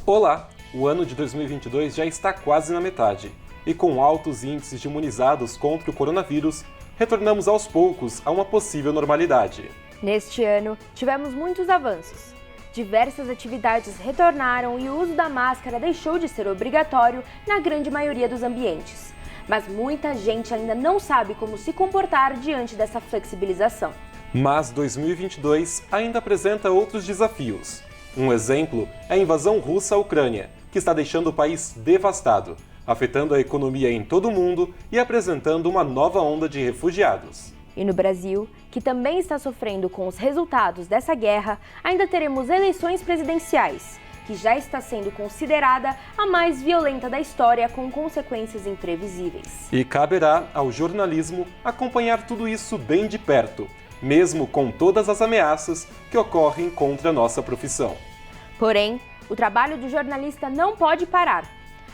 Olá! O ano de 2022 já está quase na metade. E com altos índices de imunizados contra o coronavírus, retornamos aos poucos a uma possível normalidade. Neste ano, tivemos muitos avanços. Diversas atividades retornaram e o uso da máscara deixou de ser obrigatório na grande maioria dos ambientes. Mas muita gente ainda não sabe como se comportar diante dessa flexibilização. Mas 2022 ainda apresenta outros desafios. Um exemplo é a invasão russa à Ucrânia, que está deixando o país devastado, afetando a economia em todo o mundo e apresentando uma nova onda de refugiados. E no Brasil, que também está sofrendo com os resultados dessa guerra, ainda teremos eleições presidenciais, que já está sendo considerada a mais violenta da história, com consequências imprevisíveis. E caberá ao jornalismo acompanhar tudo isso bem de perto, mesmo com todas as ameaças que ocorrem contra a nossa profissão. Porém, o trabalho do jornalista não pode parar.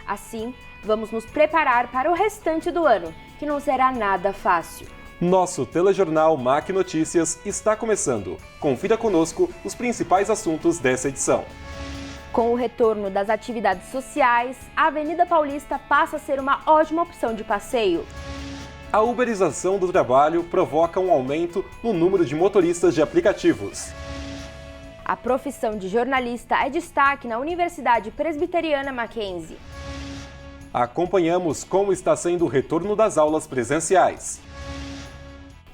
Assim, vamos nos preparar para o restante do ano, que não será nada fácil. Nosso telejornal MAC Notícias está começando. Confira conosco os principais assuntos dessa edição. Com o retorno das atividades sociais, a Avenida Paulista passa a ser uma ótima opção de passeio. A uberização do trabalho provoca um aumento no número de motoristas de aplicativos. A profissão de jornalista é destaque na Universidade Presbiteriana Mackenzie. Acompanhamos como está sendo o retorno das aulas presenciais.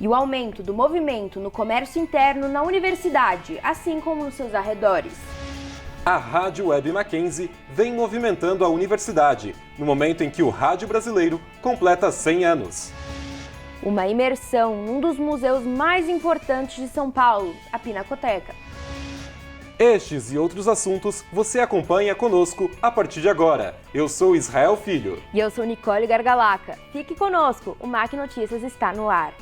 E o aumento do movimento no comércio interno na universidade, assim como nos seus arredores. A Rádio Web Mackenzie vem movimentando a universidade, no momento em que o rádio brasileiro completa 100 anos. Uma imersão num dos museus mais importantes de São Paulo, a Pinacoteca. Estes e outros assuntos você acompanha conosco a partir de agora. Eu sou Israel Filho. E eu sou Nicole Gargalaca. Fique conosco, o MAC Notícias está no ar.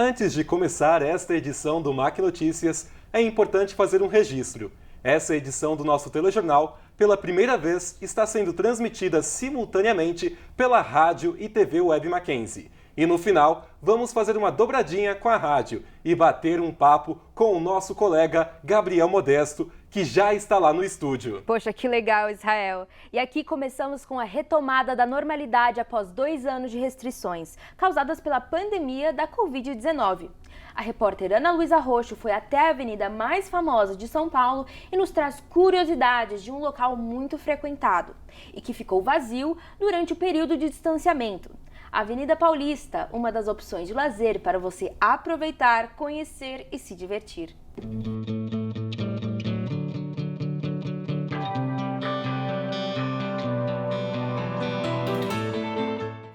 Antes de começar esta edição do MAC Notícias, é importante fazer um registro. Essa edição do nosso telejornal, pela primeira vez, está sendo transmitida simultaneamente pela rádio e TV Web Mackenzie. E no final, vamos fazer uma dobradinha com a rádio e bater um papo com o nosso colega Gabriel Modesto, que já está lá no estúdio. Poxa, que legal, Israel! E aqui começamos com a retomada da normalidade após 2 anos de restrições, causadas pela pandemia da Covid-19. A repórter Ana Luísa Roxo foi até a avenida mais famosa de São Paulo e nos traz curiosidades de um local muito frequentado e que ficou vazio durante o período de distanciamento. A Avenida Paulista, uma das opções de lazer para você aproveitar, conhecer e se divertir.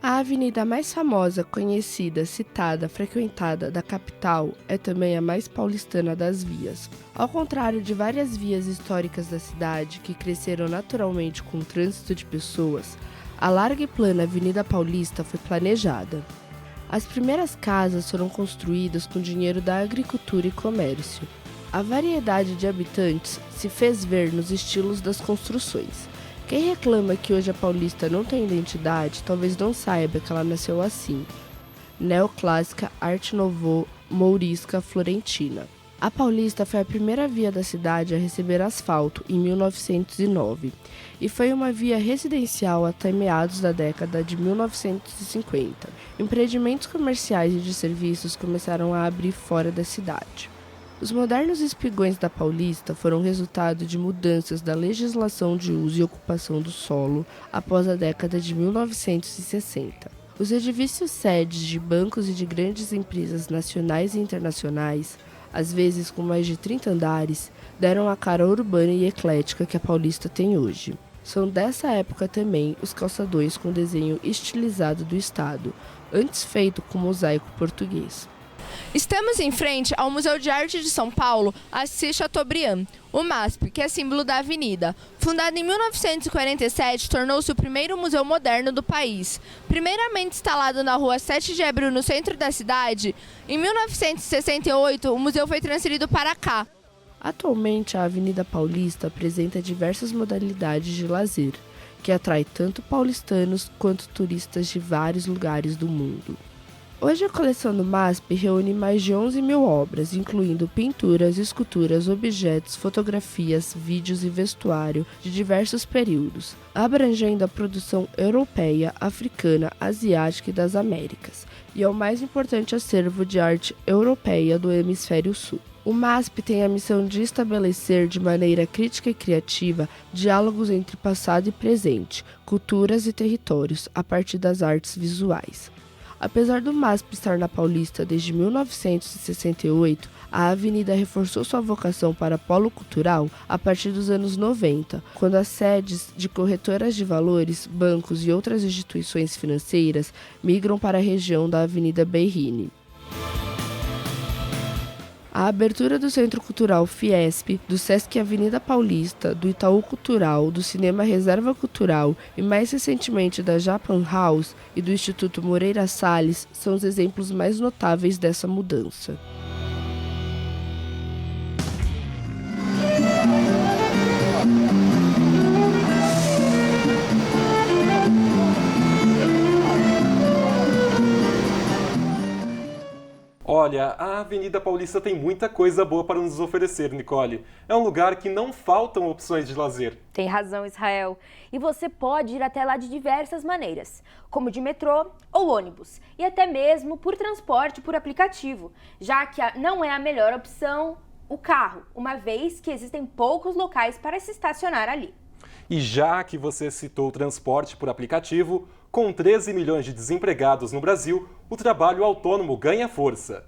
A avenida mais famosa, conhecida, citada, frequentada da capital é também a mais paulistana das vias. Ao contrário de várias vias históricas da cidade que cresceram naturalmente com o trânsito de pessoas, a larga e plana Avenida Paulista foi planejada. As primeiras casas foram construídas com dinheiro da agricultura e comércio. A variedade de habitantes se fez ver nos estilos das construções. Quem reclama que hoje a Paulista não tem identidade, talvez não saiba que ela nasceu assim: neoclássica, arte nouveau, mourisca, florentina. A Paulista foi a primeira via da cidade a receber asfalto em 1909 e foi uma via residencial até meados da década de 1950. Empreendimentos comerciais e de serviços começaram a abrir fora da cidade. Os modernos espigões da Paulista foram resultado de mudanças da legislação de uso e ocupação do solo após a década de 1960. Os edifícios sedes de bancos e de grandes empresas nacionais e internacionais, às vezes com mais de 30 andares, deram a cara urbana e eclética que a Paulista tem hoje. São dessa época também os calçadões com desenho estilizado do estado, antes feito com mosaico português. Estamos em frente ao Museu de Arte de São Paulo, Assis Chateaubriand, o MASP, que é símbolo da avenida. Fundado em 1947, tornou-se o primeiro museu moderno do país. Primeiramente instalado na rua 7 de Abril, no centro da cidade, em 1968 o museu foi transferido para cá. Atualmente, a Avenida Paulista apresenta diversas modalidades de lazer, que atrai tanto paulistanos quanto turistas de vários lugares do mundo. Hoje a coleção do MASP reúne mais de 11 mil obras, incluindo pinturas, esculturas, objetos, fotografias, vídeos e vestuário de diversos períodos, abrangendo a produção europeia, africana, asiática e das Américas, e é o mais importante acervo de arte europeia do Hemisfério Sul. O MASP tem a missão de estabelecer de maneira crítica e criativa diálogos entre passado e presente, culturas e territórios, a partir das artes visuais. Apesar do MASP estar na Paulista desde 1968, a avenida reforçou sua vocação para polo cultural a partir dos anos 90, quando as sedes de corretoras de valores, bancos e outras instituições financeiras migram para a região da Avenida Berrini. A abertura do Centro Cultural Fiesp, do Sesc Avenida Paulista, do Itaú Cultural, do Cinema Reserva Cultural e mais recentemente da Japan House e do Instituto Moreira Salles são os exemplos mais notáveis dessa mudança. Olha, a Avenida Paulista tem muita coisa boa para nos oferecer, Nicole. É um lugar que não faltam opções de lazer. Tem razão, Israel. E você pode ir até lá de diversas maneiras, como de metrô ou ônibus, e até mesmo por transporte por aplicativo, já que não é a melhor opção o carro, uma vez que existem poucos locais para se estacionar ali. E já que você citou o transporte por aplicativo, com 13 milhões de desempregados no Brasil, o trabalho autônomo ganha força.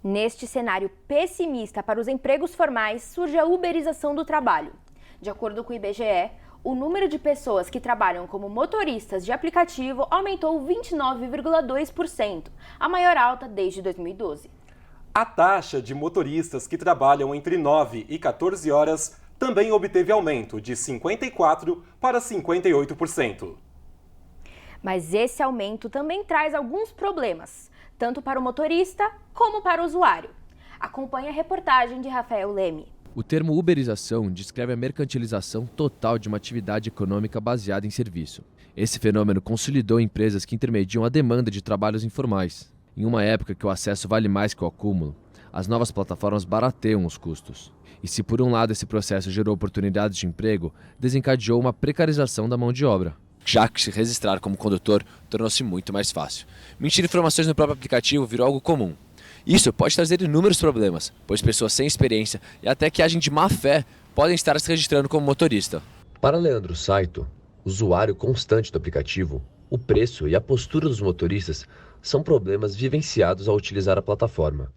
Neste cenário pessimista para os empregos formais, surge a uberização do trabalho. De acordo com o IBGE, o número de pessoas que trabalham como motoristas de aplicativo aumentou 29,2%, a maior alta desde 2012. A taxa de motoristas que trabalham entre 9 e 14 horas também obteve aumento de 54% para 58%. Mas esse aumento também traz alguns problemas, tanto para o motorista como para o usuário. Acompanhe a reportagem de Rafael Leme. O termo uberização descreve a mercantilização total de uma atividade econômica baseada em serviço. Esse fenômeno consolidou empresas que intermediam a demanda de trabalhos informais. Em uma época que o acesso vale mais que o acúmulo, as novas plataformas barateiam os custos. E se por um lado esse processo gerou oportunidades de emprego, desencadeou uma precarização da mão de obra, já que se registrar como condutor tornou-se muito mais fácil. Mentir informações no próprio aplicativo virou algo comum. Isso pode trazer inúmeros problemas, pois pessoas sem experiência e até que agem de má fé podem estar se registrando como motorista. Para Leandro Saito, usuário constante do aplicativo, o preço e a postura dos motoristas são problemas vivenciados ao utilizar a plataforma.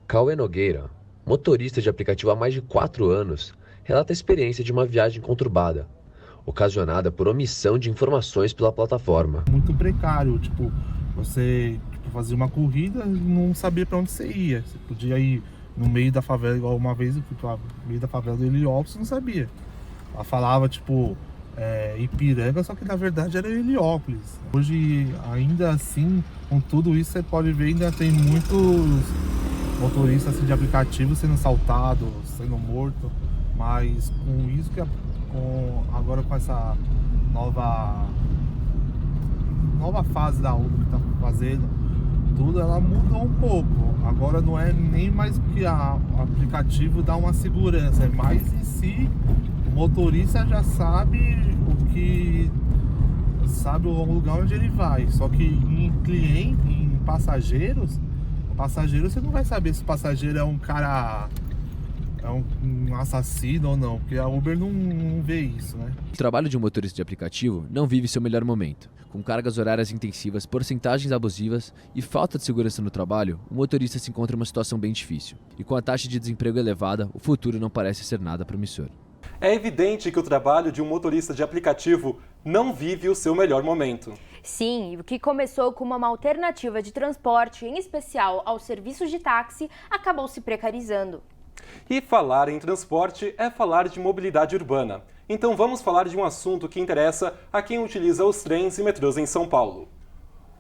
Cauê Nogueira, motorista de aplicativo há mais de 4 anos, relata a experiência de uma viagem conturbada, ocasionada por omissão de informações pela plataforma. Muito precário, você fazia uma corrida e não sabia para onde você ia. Você podia ir no meio da favela, igual uma vez eu fui para o meio da favela do Heliópolis, não sabia. Ela falava Ipiranga, só que na verdade era Heliópolis. Hoje, ainda assim, com tudo isso, você pode ver, ainda tem muitos motoristas de aplicativo sendo assaltados, sendo morto, mas com isso agora com essa nova fase da Uber que está fazendo tudo, ela mudou um pouco. Agora não é nem mais que o aplicativo dá uma segurança, é mais em si o motorista já sabe o lugar onde ele vai. Só que em passageiros, você não vai saber se o passageiro é um cara, é um assassino ou não, porque a Uber não vê isso, né? O trabalho de um motorista de aplicativo não vive seu melhor momento. Com cargas horárias intensivas, porcentagens abusivas e falta de segurança no trabalho, o motorista se encontra em uma situação bem difícil. E com a taxa de desemprego elevada, o futuro não parece ser nada promissor. É evidente que o trabalho de um motorista de aplicativo não vive o seu melhor momento. Sim, o que começou como uma alternativa de transporte, em especial aos serviços de táxi, acabou se precarizando. E falar em transporte é falar de mobilidade urbana. Então vamos falar de um assunto que interessa a quem utiliza os trens e metrôs em São Paulo.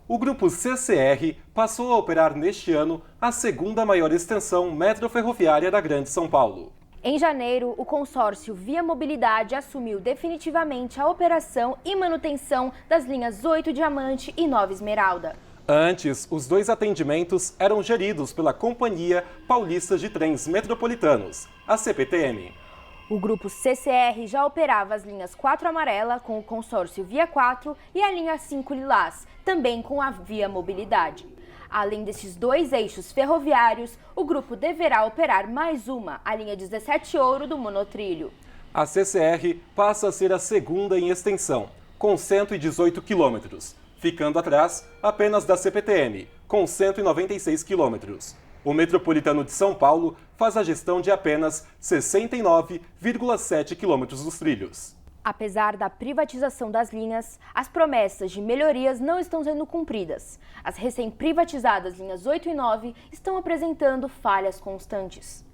O grupo CCR passou a operar neste ano a segunda maior extensão metroferroviária da Grande São Paulo. Em janeiro, o consórcio Via Mobilidade assumiu definitivamente a operação e manutenção das linhas 8 Diamante e 9 Esmeralda. Antes, os dois atendimentos eram geridos pela Companhia Paulista de Trens Metropolitanos, a CPTM. O grupo CCR já operava as linhas 4 Amarela com o consórcio Via 4 e a linha 5 Lilás, também com a Via Mobilidade. Além desses dois eixos ferroviários, o grupo deverá operar mais uma, a linha 17 Ouro do monotrilho. A CCR passa a ser a segunda em extensão, com 118 quilômetros, ficando atrás apenas da CPTM, com 196 quilômetros. O Metropolitano de São Paulo faz a gestão de apenas 69,7 quilômetros dos trilhos. Apesar da privatização das linhas, as promessas de melhorias não estão sendo cumpridas. As recém-privatizadas linhas 8 e 9 estão apresentando falhas constantes.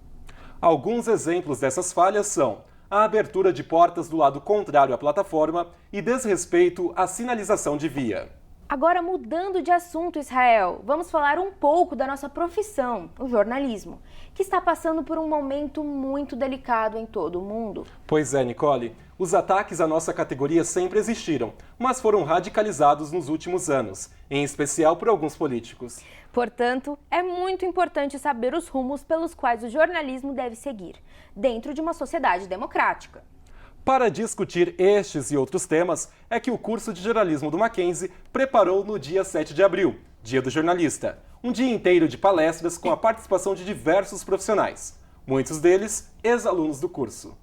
Alguns exemplos dessas falhas são a abertura de portas do lado contrário à plataforma e desrespeito à sinalização de via. Agora, mudando de assunto, Israel, vamos falar um pouco da nossa profissão, o jornalismo, que está passando por um momento muito delicado em todo o mundo. Pois é, Nicole. Os ataques à nossa categoria sempre existiram, mas foram radicalizados nos últimos anos, em especial por alguns políticos. Portanto, é muito importante saber os rumos pelos quais o jornalismo deve seguir, dentro de uma sociedade democrática. Para discutir estes e outros temas, é que o curso de jornalismo do Mackenzie preparou no dia 7 de abril, Dia do Jornalista, um dia inteiro de palestras com a participação de diversos profissionais, muitos deles ex-alunos do curso.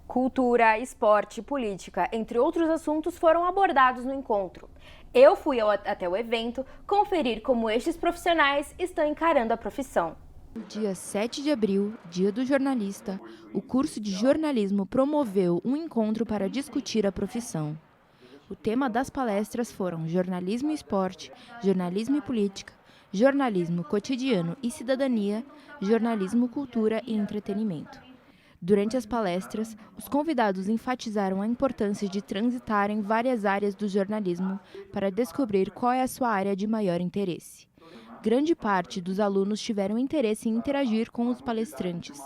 Cultura, esporte, política, entre outros assuntos foram abordados no encontro. Eu fui até o evento conferir como estes profissionais estão encarando a profissão. No dia 7 de abril, Dia do Jornalista, o curso de jornalismo promoveu um encontro para discutir a profissão. O tema das palestras foram jornalismo e esporte, jornalismo e política, jornalismo cotidiano e cidadania, jornalismo, cultura e entretenimento. Durante as palestras, os convidados enfatizaram a importância de transitar em várias áreas do jornalismo para descobrir qual é a sua área de maior interesse. Grande parte dos alunos tiveram interesse em interagir com os palestrantes,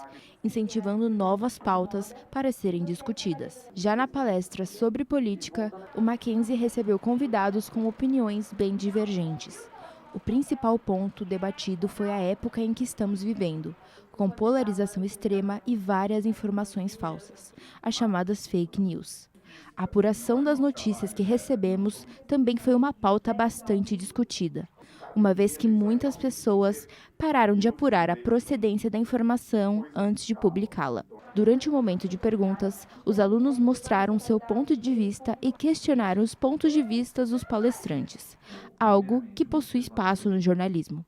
incentivando novas pautas para serem discutidas. Já na palestra sobre política, o Mackenzie recebeu convidados com opiniões bem divergentes. O principal ponto debatido foi a época em que estamos vivendo, com polarização extrema e várias informações falsas, as chamadas fake news. A apuração das notícias que recebemos também foi uma pauta bastante discutida, uma vez que muitas pessoas pararam de apurar a procedência da informação antes de publicá-la. Durante o momento de perguntas, os alunos mostraram seu ponto de vista e questionaram os pontos de vista dos palestrantes, algo que possui espaço no jornalismo.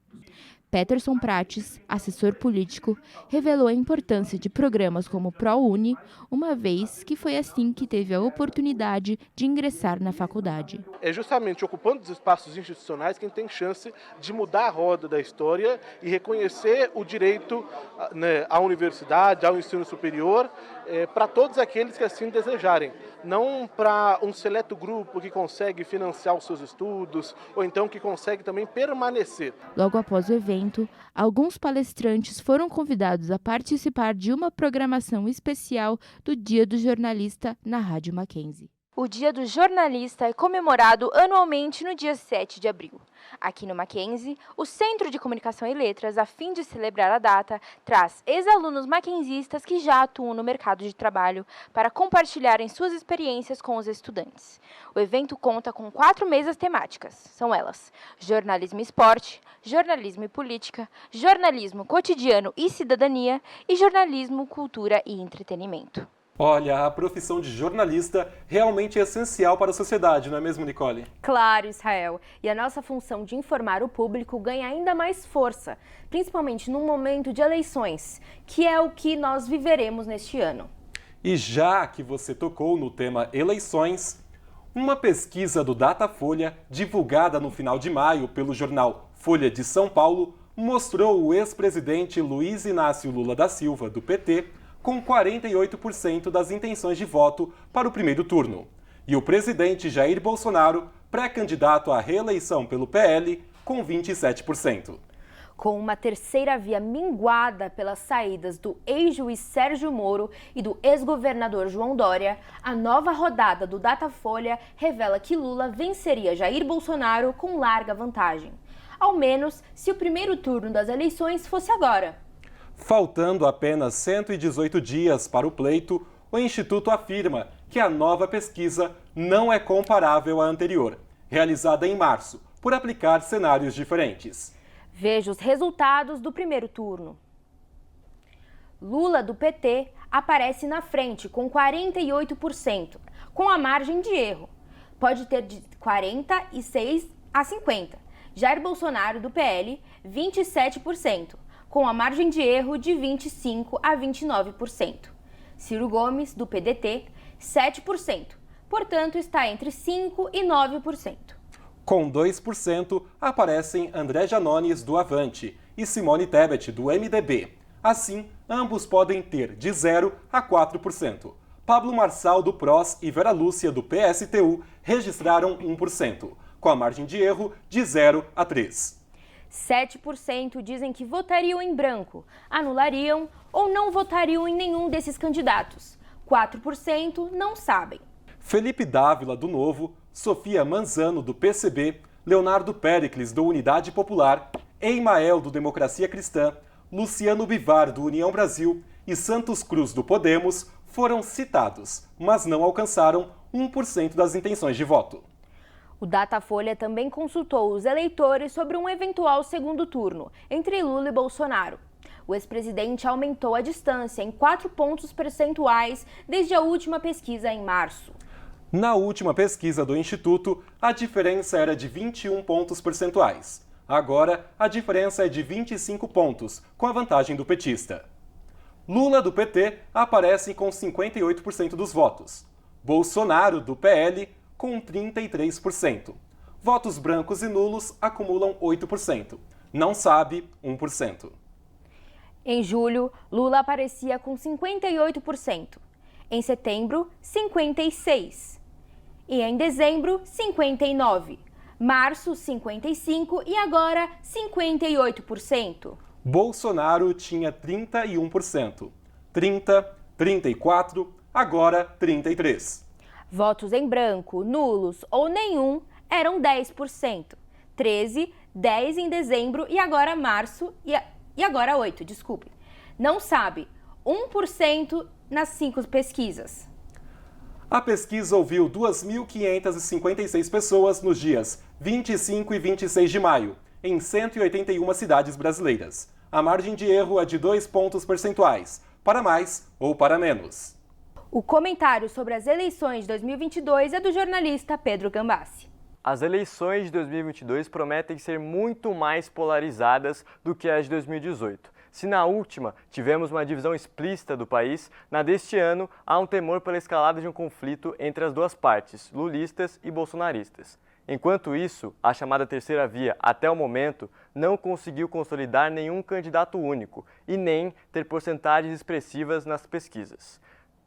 Peterson Prates, assessor político, revelou a importância de programas como ProUni, uma vez que foi assim que teve a oportunidade de ingressar na faculdade. É justamente ocupando os espaços institucionais quem tem chance de mudar a roda da história e reconhecer o direito, à universidade, ao ensino superior, para todos aqueles que assim desejarem. Não para um seleto grupo que consegue financiar os seus estudos ou então que consegue também permanecer. Logo após o evento, alguns palestrantes foram convidados a participar de uma programação especial do Dia do Jornalista na Rádio Mackenzie. O Dia do Jornalista é comemorado anualmente no dia 7 de abril. Aqui no Mackenzie, o Centro de Comunicação e Letras, a fim de celebrar a data, traz ex-alunos mackenzistas que já atuam no mercado de trabalho para compartilharem suas experiências com os estudantes. O evento conta com 4 mesas temáticas. São elas: jornalismo e esporte, jornalismo e política, jornalismo cotidiano e cidadania e jornalismo, cultura e entretenimento. Olha, a profissão de jornalista realmente é essencial para a sociedade, não é mesmo, Nicole? Claro, Israel. E a nossa função de informar o público ganha ainda mais força, principalmente num momento de eleições, que é o que nós viveremos neste ano. E já que você tocou no tema eleições, Uma pesquisa do Datafolha, divulgada no final de maio pelo jornal Folha de São Paulo, mostrou o ex-presidente Luiz Inácio Lula da Silva, do PT, com 48% das intenções de voto para o primeiro turno. E o presidente Jair Bolsonaro, pré-candidato à reeleição pelo PL, com 27%. Com uma terceira via minguada pelas saídas do ex-juiz Sérgio Moro e do ex-governador João Dória, a nova rodada do Datafolha revela que Lula venceria Jair Bolsonaro com larga vantagem. Ao menos se o primeiro turno das eleições fosse agora. Faltando apenas 118 dias para o pleito, o Instituto afirma que a nova pesquisa não é comparável à anterior, realizada em março, por aplicar cenários diferentes. Veja os resultados do primeiro turno. Lula, do PT, aparece na frente com 48%, com a margem de erro. Pode ter de 46 a 50%. Jair Bolsonaro, do PL, 27%, com a margem de erro de 25% a 29%. Ciro Gomes, do PDT, 7%, portanto está entre 5% e 9%. Com 2%, aparecem André Janones, do Avante, e Simone Tebet, do MDB. Assim, ambos podem ter de 0% a 4%. Pablo Marçal, do PROS, e Vera Lúcia, do PSTU, registraram 1%, com a margem de erro de 0% a 3%. 7% dizem que votariam em branco, anulariam ou não votariam em nenhum desses candidatos. 4% não sabem. Felipe Dávila, do Novo, Sofia Manzano, do PCB, Leonardo Péricles, do Unidade Popular, Eimael, do Democracia Cristã, Luciano Bivar, do União Brasil e Santos Cruz, do Podemos, foram citados, mas não alcançaram 1% das intenções de voto. O Datafolha também consultou os eleitores sobre um eventual segundo turno entre Lula e Bolsonaro. O ex-presidente aumentou a distância em 4 pontos percentuais desde a última pesquisa em março. Na última pesquisa do Instituto, a diferença era de 21 pontos percentuais. Agora, a diferença é de 25 pontos, com a vantagem do petista. Lula, do PT, aparece com 58% dos votos. Bolsonaro, do PL, com 33%. Votos brancos e nulos acumulam 8%. Não sabe, 1%. Em julho, Lula aparecia com 58%. Em setembro, 56%. E em dezembro, 59%. Março, 55% e agora 58%. Bolsonaro tinha 31%. 30%, 34%, agora 33%. Votos em branco, nulos ou nenhum eram 10%. 13%, 10% em dezembro e agora março e agora 8%, desculpe. Não sabe, 1% nas 5 pesquisas. A pesquisa ouviu 2.556 pessoas nos dias 25 e 26 de maio, em 181 cidades brasileiras. A margem de erro é de 2 pontos percentuais, para mais ou para menos. O comentário sobre as eleições de 2022 é do jornalista Pedro Gambassi. As eleições de 2022 prometem ser muito mais polarizadas do que as de 2018. Se na última tivemos uma divisão explícita do país, na deste ano há um temor pela escalada de um conflito entre as duas partes, lulistas e bolsonaristas. Enquanto isso, a chamada terceira via, até o momento, não conseguiu consolidar nenhum candidato único e nem ter porcentagens expressivas nas pesquisas.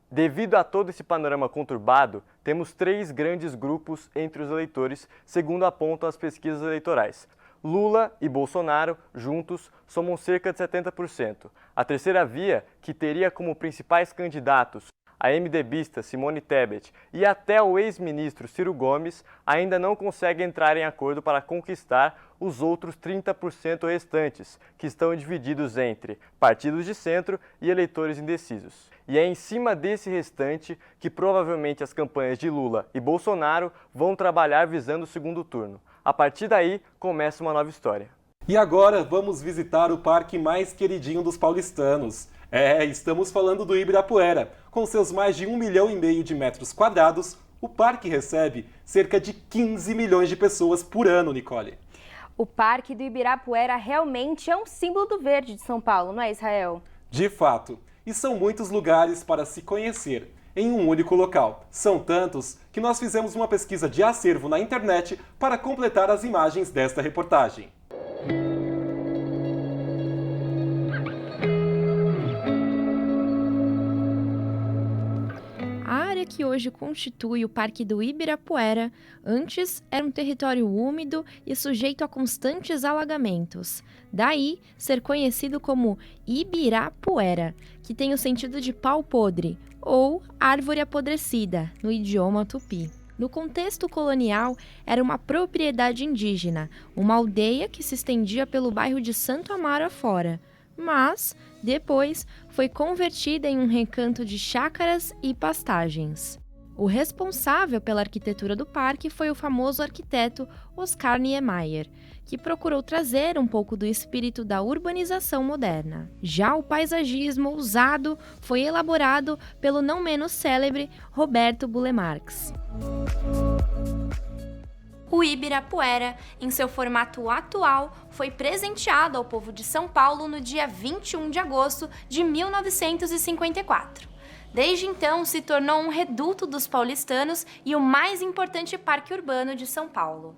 Devido a todo esse panorama conturbado, temos 3 grandes grupos entre os eleitores, segundo apontam as pesquisas eleitorais. Lula e Bolsonaro, juntos, somam cerca de 70%. A terceira via, que teria como principais candidatos a MDBista Simone Tebet e até o ex-ministro Ciro Gomes, ainda não consegue entrar em acordo para conquistar os outros 30% restantes, que estão divididos entre partidos de centro e eleitores indecisos. E é em cima desse restante que provavelmente as campanhas de Lula e Bolsonaro vão trabalhar visando o segundo turno. A partir daí, começa uma nova história. E agora vamos visitar o parque mais queridinho dos paulistanos. Estamos falando do Ibirapuera. Com seus mais de 1,5 milhão de metros quadrados, o parque recebe cerca de 15 milhões de pessoas por ano, Nicole. O Parque do Ibirapuera realmente é um símbolo do verde de São Paulo, não é, Israel? De fato. E são muitos lugares para se conhecer. em um único local. São tantos que nós fizemos uma pesquisa de acervo na internet para completar as imagens desta reportagem. A área que hoje constitui o Parque do Ibirapuera, antes era um território úmido e sujeito a constantes alagamentos. Daí, ser conhecido como Ibirapuera, que tem o sentido de pau podre, ou árvore apodrecida, no idioma tupi. No contexto colonial, era uma propriedade indígena, uma aldeia que se estendia pelo bairro de Santo Amaro afora, mas depois foi convertida em um recanto de chácaras e pastagens. O responsável pela arquitetura do parque foi o famoso arquiteto Oscar Niemeyer, que procurou trazer um pouco do espírito da urbanização moderna. Já o paisagismo ousado foi elaborado pelo não menos célebre Roberto Bulemarx. O Ibirapuera, em seu formato atual, foi presenteado ao povo de São Paulo no dia 21 de agosto de 1954. Desde então, se tornou um reduto dos paulistanos e o mais importante parque urbano de São Paulo.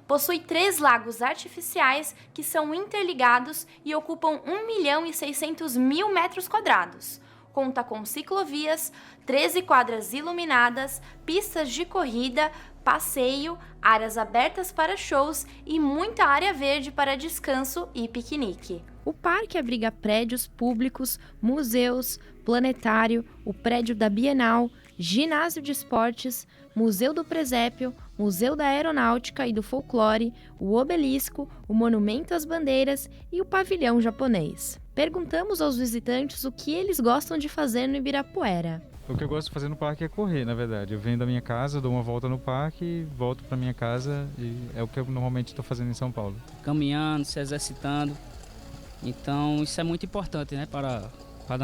Possui 3 lagos artificiais que são interligados e ocupam 1.600.000 metros quadrados. Conta com ciclovias, 13 quadras iluminadas, pistas de corrida, passeio, áreas abertas para shows e muita área verde para descanso e piquenique. O parque abriga prédios públicos, museus, planetário, o prédio da Bienal, ginásio de esportes, Museu do Presépio, Museu da Aeronáutica e do Folclore, o Obelisco, o Monumento às Bandeiras e o Pavilhão Japonês. Perguntamos aos visitantes o que eles gostam de fazer no Ibirapuera. O que eu gosto de fazer no parque é correr, na verdade. Eu venho da minha casa, dou uma volta no parque, volto para minha casa e é o que eu normalmente estou fazendo em São Paulo. Caminhando, se exercitando. Então isso é muito importante, né, para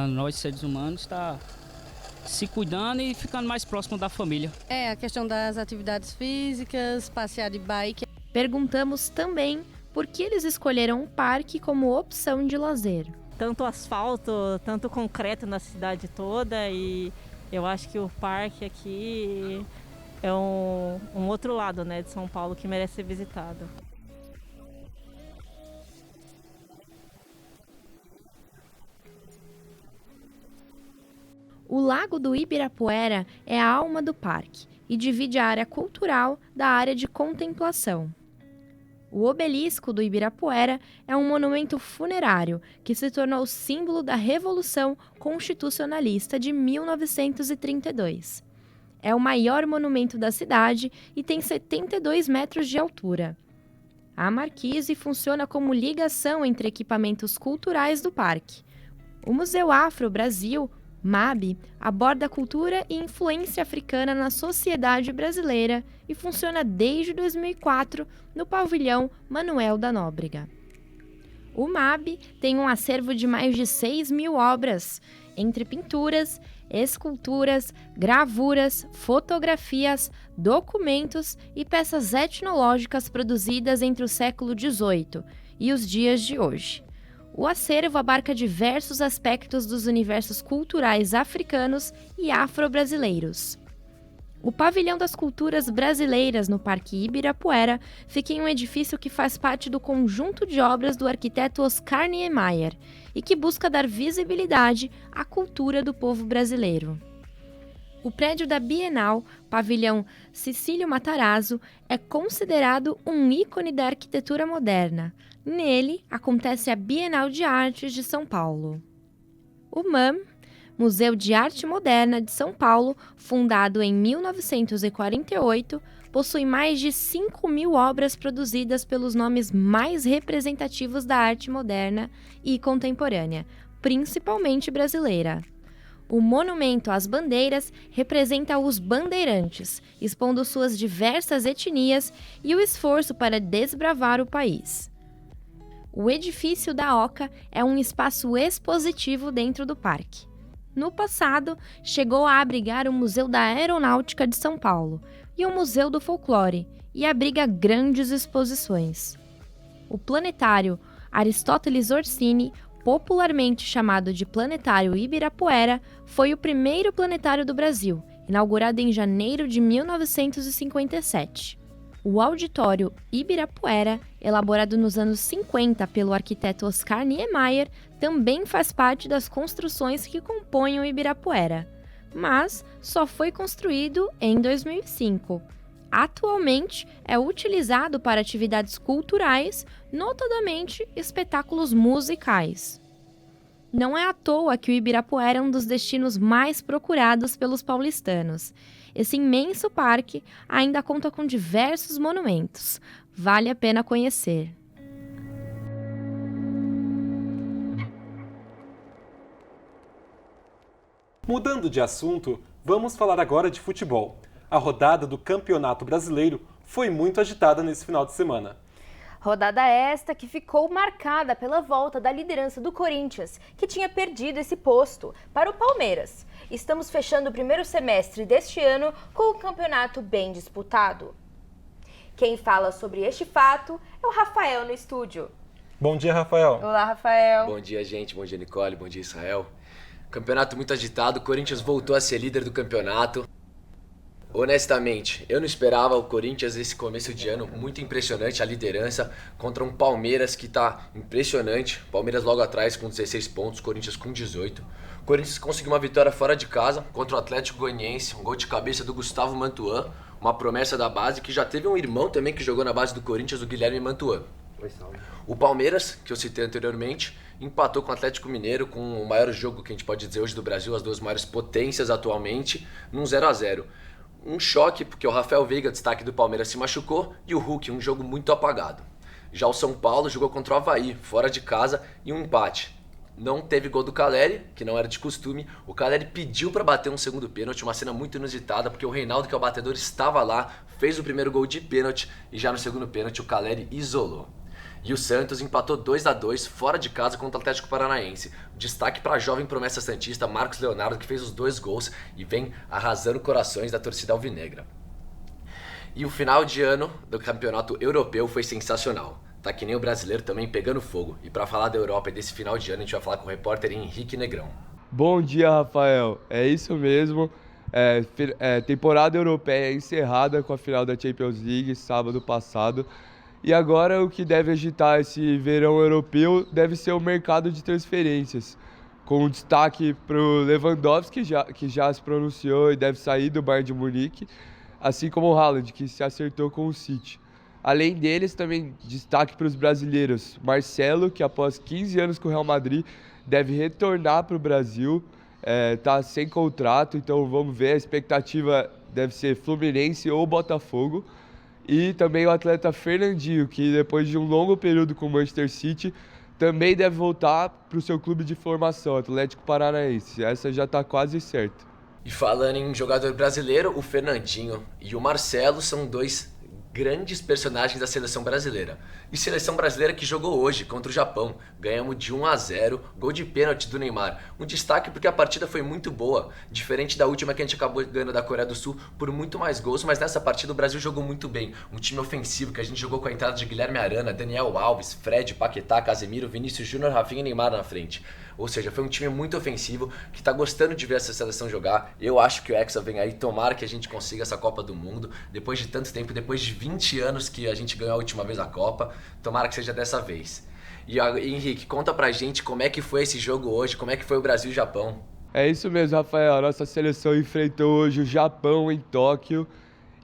nós seres humanos estar se cuidando e ficando mais próximo da família. A questão das atividades físicas, passear de bike. Perguntamos também por que eles escolheram o parque como opção de lazer. Tanto asfalto, tanto concreto na cidade toda e eu acho que o parque aqui é um outro lado, né, de São Paulo que merece ser visitado. O Lago do Ibirapuera é a alma do parque e divide a área cultural da área de contemplação. O Obelisco do Ibirapuera é um monumento funerário que se tornou símbolo da Revolução Constitucionalista de 1932. É o maior monumento da cidade e tem 72 metros de altura. A marquise funciona como ligação entre equipamentos culturais do parque. O Museu Afro-Brasil, MAB, aborda a cultura e influência africana na sociedade brasileira e funciona desde 2004 no pavilhão Manuel da Nóbrega. O MAB tem um acervo de mais de 6.000 obras, entre pinturas, esculturas, gravuras, fotografias, documentos e peças etnológicas produzidas entre o século XVIII e os dias de hoje. O acervo abarca diversos aspectos dos universos culturais africanos e afro-brasileiros. O Pavilhão das Culturas Brasileiras no Parque Ibirapuera fica em um edifício que faz parte do conjunto de obras do arquiteto Oscar Niemeyer e que busca dar visibilidade à cultura do povo brasileiro. O prédio da Bienal, Pavilhão Cecílio Matarazzo, é considerado um ícone da arquitetura moderna. Nele, acontece a Bienal de Artes de São Paulo. O MAM, Museu de Arte Moderna de São Paulo, fundado em 1948, possui mais de 5.000 obras produzidas pelos nomes mais representativos da arte moderna e contemporânea, principalmente brasileira. O monumento às bandeiras representa os bandeirantes, expondo suas diversas etnias e o esforço para desbravar o país. O edifício da Oca é um espaço expositivo dentro do parque. No passado, chegou a abrigar o Museu da Aeronáutica de São Paulo e o Museu do Folclore, e abriga grandes exposições. O planetário Aristóteles Orsini, popularmente chamado de Planetário Ibirapuera, foi o primeiro planetário do Brasil, inaugurado em janeiro de 1957. O auditório Ibirapuera, elaborado nos anos 50 pelo arquiteto Oscar Niemeyer, também faz parte das construções que compõem o Ibirapuera, mas só foi construído em 2005. Atualmente é utilizado para atividades culturais, notadamente espetáculos musicais. Não é à toa que o Ibirapuera é um dos destinos mais procurados pelos paulistanos. Esse imenso parque ainda conta com diversos monumentos. Vale a pena conhecer. Mudando de assunto, vamos falar agora de futebol. A rodada do Campeonato Brasileiro foi muito agitada nesse final de semana. Rodada esta que ficou marcada pela volta da liderança do Corinthians, que tinha perdido esse posto para o Palmeiras. Estamos fechando o primeiro semestre deste ano com o campeonato bem disputado. Quem fala sobre este fato é o Rafael no estúdio. Bom dia, Rafael. Olá, Rafael. Bom dia, gente. Bom dia, Nicole. Bom dia, Israel. Campeonato muito agitado. O Corinthians voltou a ser líder do campeonato. Honestamente, eu não esperava o Corinthians esse começo de ano muito impressionante, a liderança contra um Palmeiras que tá impressionante. Palmeiras logo atrás com 16 pontos, Corinthians com 18. O Corinthians conseguiu uma vitória fora de casa contra o Atlético Goianiense, um gol de cabeça do Gustavo Mantuan, uma promessa da base que já teve um irmão também que jogou na base do Corinthians, o Guilherme Mantuan. O Palmeiras, que eu citei anteriormente, empatou com o Atlético Mineiro com o maior jogo que a gente pode dizer hoje do Brasil, as duas maiores potências atualmente, num 0-0. Um choque, porque o Rafael Veiga, destaque do Palmeiras, se machucou, e o Hulk, um jogo muito apagado. Já o São Paulo jogou contra o Avaí, fora de casa, e um empate. Não teve gol do Caleri, que não era de costume. O Caleri pediu para bater um segundo pênalti, uma cena muito inusitada, porque o Reinaldo, que é o batedor, estava lá, fez o primeiro gol de pênalti, e já no segundo pênalti o Caleri isolou. E o Santos empatou 2-2 fora de casa contra o Atlético Paranaense. Destaque para a jovem promessa santista Marcos Leonardo, que fez os 2 gols e vem arrasando corações da torcida alvinegra. E o final de ano do campeonato europeu foi sensacional. Tá que nem o brasileiro também pegando fogo. E para falar da Europa e desse final de ano, a gente vai falar com o repórter Henrique Negrão. Bom dia, Rafael. É isso mesmo. Temporada europeia encerrada com a final da Champions League sábado passado. E agora o que deve agitar esse verão europeu deve ser o mercado de transferências, com destaque para o Lewandowski, que já se pronunciou e deve sair do Bayern de Munique, assim como o Haaland, que se acertou com o City. Além deles, também destaque para os brasileiros. Marcelo, que após 15 anos com o Real Madrid, deve retornar para o Brasil, está sem contrato, então vamos ver, a expectativa deve ser Fluminense ou Botafogo. E também o atleta Fernandinho, que depois de um longo período com o Manchester City, também deve voltar para o seu clube de formação, Atlético Paranaense. Essa já está quase certa. E falando em jogador brasileiro, o Fernandinho e o Marcelo são dois grandes personagens da seleção brasileira. E seleção brasileira que jogou hoje contra o Japão. Ganhamos de 1-0, gol de pênalti do Neymar. Um destaque porque a partida foi muito boa, diferente da última que a gente acabou ganhando da Coreia do Sul por muito mais gols, mas nessa partida o Brasil jogou muito bem. Um time ofensivo que a gente jogou com a entrada de Guilherme Arana, Daniel Alves, Fred, Paquetá, Casemiro, Vinícius Júnior, Rafinha e Neymar na frente. Ou seja, foi um time muito ofensivo, que tá gostando de ver essa seleção jogar. Eu acho que o Hexa vem aí, tomara que a gente consiga essa Copa do Mundo, depois de tanto tempo, depois de 20 anos que a gente ganhou a última vez a Copa, tomara que seja dessa vez. E Henrique, conta pra gente como é que foi esse jogo hoje, como é que foi o Brasil e o Japão. É isso mesmo, Rafael, a nossa seleção enfrentou hoje o Japão em Tóquio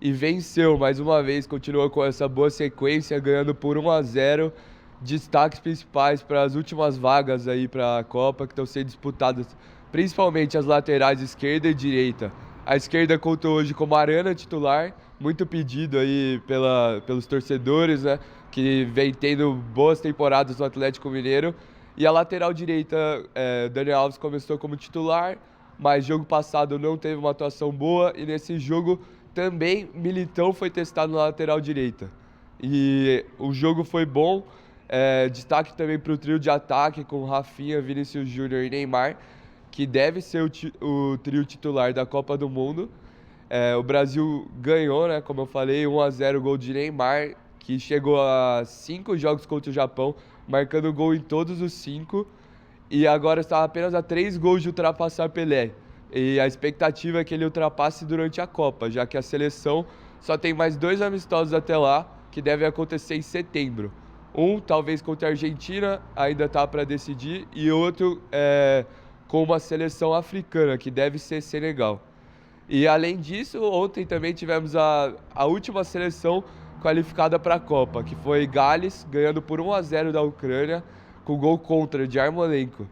e venceu mais uma vez, continua com essa boa sequência, ganhando por 1-0. Destaques principais para as últimas vagas aí para a Copa que estão sendo disputadas, principalmente as laterais esquerda e direita. A esquerda contou hoje com Arana titular, muito pedido aí pelos torcedores, né, que vem tendo boas temporadas no Atlético Mineiro. E a lateral direita, Daniel Alves começou como titular, mas jogo passado não teve uma atuação boa e nesse jogo também Militão foi testado na lateral direita. E o jogo foi bom. Destaque também para o trio de ataque com Rafinha, Vinícius Júnior e Neymar, que deve ser o trio titular da Copa do Mundo. O Brasil ganhou, né, como eu falei, 1-0 gol de Neymar, que chegou a 5 jogos contra o Japão, marcando gol em todos os 5. e agora está apenas a 3 gols de ultrapassar Pelé. E a expectativa é que ele ultrapasse durante a Copa, já que a seleção só tem mais 2 amistosos até lá, que devem acontecer em setembro. Um, talvez contra a Argentina, ainda está para decidir, e outro com uma seleção africana, que deve ser Senegal. E além disso, ontem também tivemos a última seleção qualificada para a Copa, que foi Gales, ganhando por 1-0 da Ucrânia, com gol contra de Yarmolenko.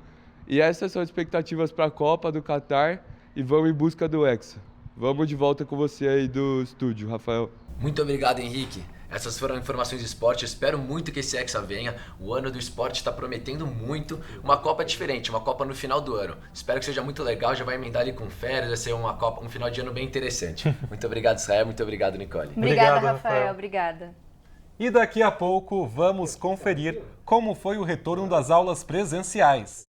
E essas são as expectativas para a Copa do Catar e vamos em busca do Hexa. Vamos de volta com você aí do estúdio, Rafael. Muito obrigado, Henrique. Essas foram informações de esporte. Eu espero muito que esse Hexa venha. O ano do esporte está prometendo muito. Uma Copa diferente, uma Copa no final do ano. Espero que seja muito legal. Já vai emendar ali com férias. Vai ser uma Copa, um final de ano bem interessante. Muito obrigado, Israel. Muito obrigado, Nicole. Obrigada, Rafael. Obrigada. E daqui a pouco vamos conferir como foi o retorno das aulas presenciais.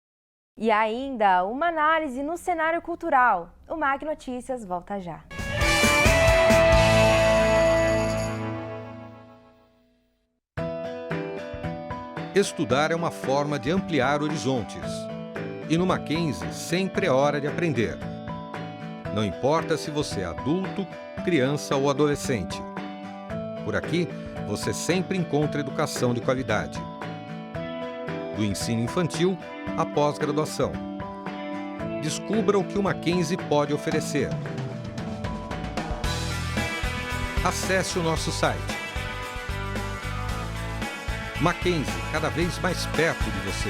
E ainda uma análise no cenário cultural. O MAC Notícias volta já. Estudar é uma forma de ampliar horizontes. E no Mackenzie sempre é hora de aprender. Não importa se você é adulto, criança ou adolescente. Por aqui, você sempre encontra educação de qualidade. Do ensino infantil à pós-graduação. Descubra o que o Mackenzie pode oferecer. Acesse o nosso site. Mackenzie, cada vez mais perto de você.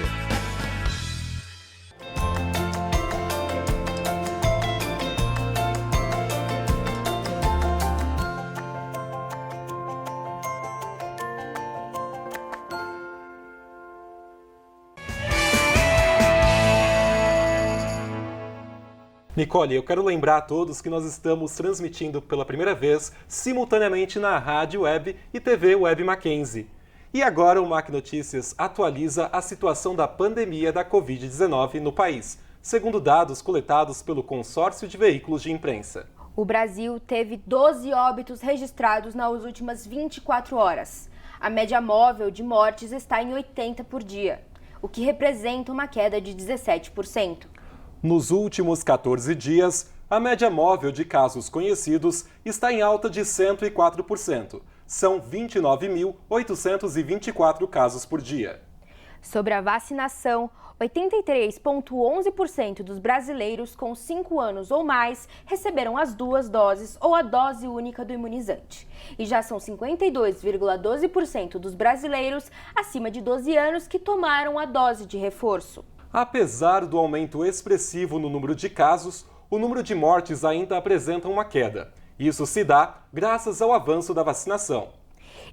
Nicole, eu quero lembrar a todos que nós estamos transmitindo pela primeira vez simultaneamente na Rádio Web e TV Web Mackenzie. E agora o MAC Notícias atualiza a situação da pandemia da Covid-19 no país, segundo dados coletados pelo Consórcio de Veículos de Imprensa. O Brasil teve 12 óbitos registrados nas últimas 24 horas. A média móvel de mortes está em 80 por dia, o que representa uma queda de 17%. Nos últimos 14 dias, a média móvel de casos conhecidos está em alta de 104%. São 29.824 casos por dia. Sobre a vacinação, 83,11% dos brasileiros com 5 anos ou mais receberam as 2 doses ou a dose única do imunizante. E já são 52,12% dos brasileiros acima de 12 anos que tomaram a dose de reforço. Apesar do aumento expressivo no número de casos, o número de mortes ainda apresenta uma queda. Isso se dá graças ao avanço da vacinação.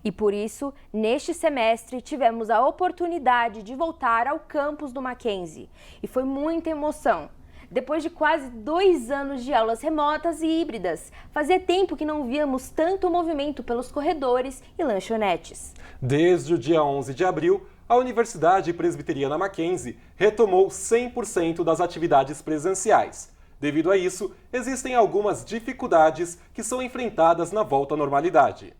E por isso, neste semestre, tivemos a oportunidade de voltar ao campus do Mackenzie. E foi muita emoção. Depois de quase 2 anos de aulas remotas e híbridas, fazia tempo que não víamos tanto movimento pelos corredores e lanchonetes. Desde o dia 11 de abril, a Universidade Presbiteriana Mackenzie retomou 100% das atividades presenciais. Devido a isso, existem algumas dificuldades que são enfrentadas na volta à normalidade.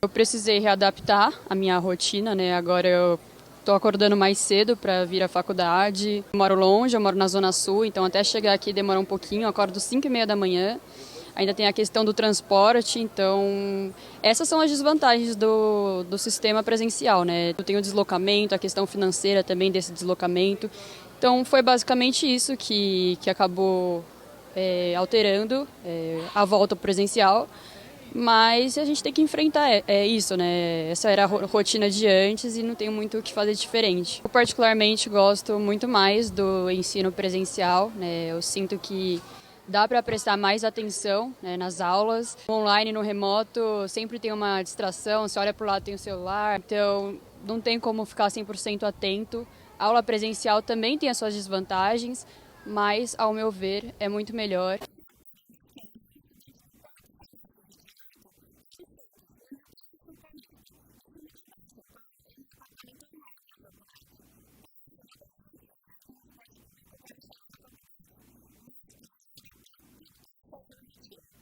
Eu precisei readaptar a minha rotina, né? Agora eu estou acordando mais cedo para vir à faculdade. Eu moro longe, eu moro na Zona Sul, então até chegar aqui demora um pouquinho. Eu acordo 5h30 da manhã. Ainda tem a questão do transporte, então essas são as desvantagens do sistema presencial, né? Eu tenho o deslocamento, a questão financeira também desse deslocamento. Então foi basicamente isso que acabou alterando a volta presencial. mas a gente tem que enfrentar isso, né? Essa era a rotina de antes e não tem muito o que fazer diferente. Eu particularmente gosto muito mais do ensino presencial, né? Eu sinto que dá para prestar mais atenção, né, nas aulas. Online, no remoto, sempre tem uma distração, você olha para o lado tem o celular, então não tem como ficar 100% atento. A aula presencial também tem as suas desvantagens, mas, ao meu ver, é muito melhor.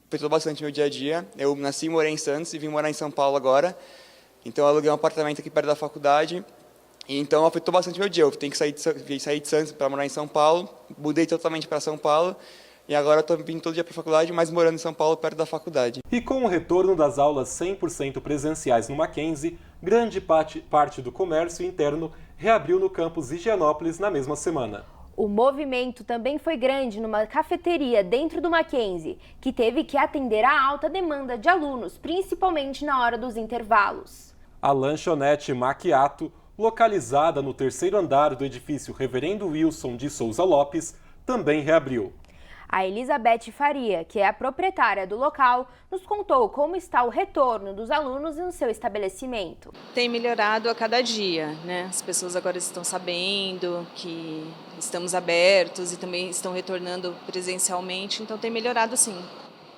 Afetou bastante meu dia a dia. Eu nasci e morei em Santos e vim morar em São Paulo agora. Então eu aluguei um apartamento aqui perto da faculdade. E então afetou bastante meu dia. Eu tenho que sair de Santos para morar em São Paulo. Mudei totalmente para São Paulo. E agora estou vindo todo dia para a faculdade, mas morando em São Paulo, perto da faculdade. E com o retorno das aulas 100% presenciais no Mackenzie, grande parte do comércio interno reabriu no campus Higienópolis na mesma semana. O movimento também foi grande numa cafeteria dentro do Mackenzie, que teve que atender à alta demanda de alunos, principalmente na hora dos intervalos. A lanchonete Macchiato, localizada no 3º andar do edifício Reverendo Wilson de Souza Lopes, também reabriu. A Elizabeth Faria, que é a proprietária do local, nos contou como está o retorno dos alunos no seu estabelecimento. Tem melhorado a cada dia, né? As pessoas agora estão sabendo que estamos abertos e também estão retornando presencialmente, então tem melhorado sim.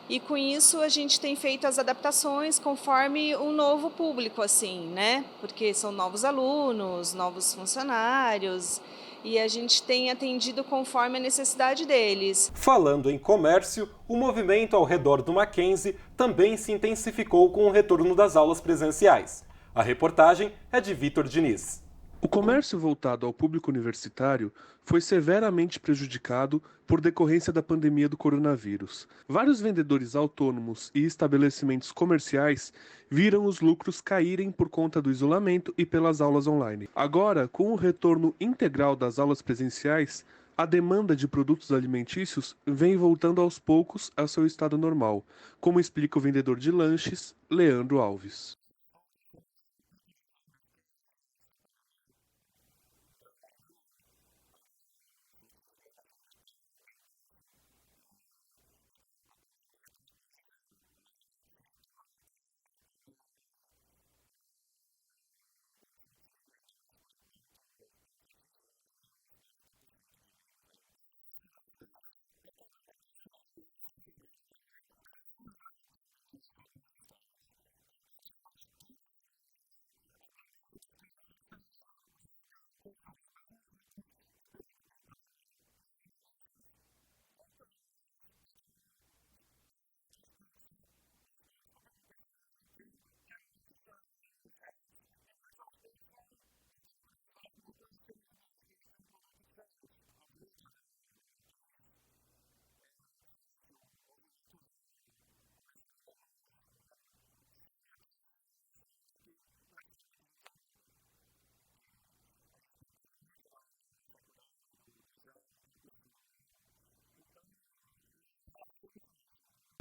E com isso a gente tem feito as adaptações conforme o novo público, assim, né? Porque são novos alunos, novos funcionários, e a gente tem atendido conforme a necessidade deles. Falando em comércio, o movimento ao redor do Mackenzie também se intensificou com o retorno das aulas presenciais. A reportagem é de Vitor Diniz. O comércio voltado ao público universitário foi severamente prejudicado por decorrência da pandemia do coronavírus. Vários vendedores autônomos e estabelecimentos comerciais viram os lucros caírem por conta do isolamento e pelas aulas online. Agora, com o retorno integral das aulas presenciais, a demanda de produtos alimentícios vem voltando aos poucos ao seu estado normal, como explica o vendedor de lanches, Leandro Alves.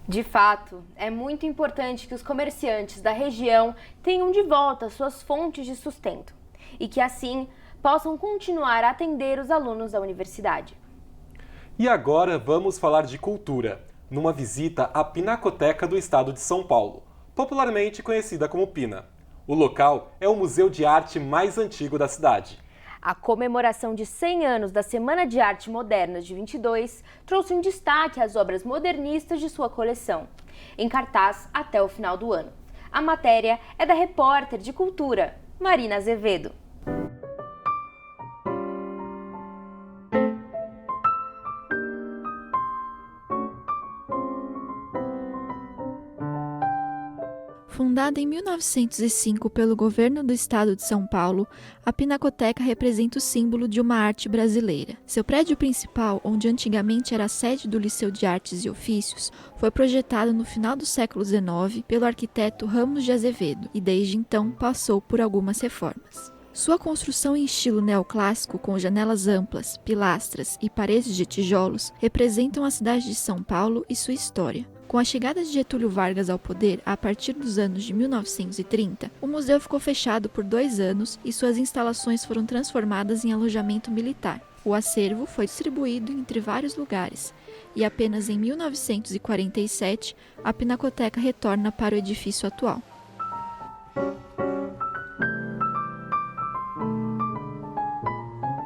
De fato, é muito importante que os comerciantes da região tenham de volta suas fontes de sustento e que, assim, possam continuar a atender os alunos da universidade. E agora vamos falar de cultura, numa visita à Pinacoteca do Estado de São Paulo, popularmente conhecida como Pina. O local é o museu de arte mais antigo da cidade. A comemoração de 100 anos da Semana de Arte Moderna de 22 trouxe um destaque às obras modernistas de sua coleção, em cartaz até o final do ano. A matéria é da repórter de cultura, Marina Azevedo. Fundada em 1905 pelo governo do estado de São Paulo, a Pinacoteca representa o símbolo de uma arte brasileira. Seu prédio principal, onde antigamente era a sede do Liceu de Artes e Ofícios, foi projetado no final do século XIX pelo arquiteto Ramos de Azevedo e desde então passou por algumas reformas. Sua construção em estilo neoclássico, com janelas amplas, pilastras e paredes de tijolos, representam a cidade de São Paulo e sua história. Com a chegada de Getúlio Vargas ao poder, a partir dos anos de 1930, o museu ficou fechado por 2 anos e suas instalações foram transformadas em alojamento militar. O acervo foi distribuído entre vários lugares e apenas em 1947 a Pinacoteca retorna para o edifício atual.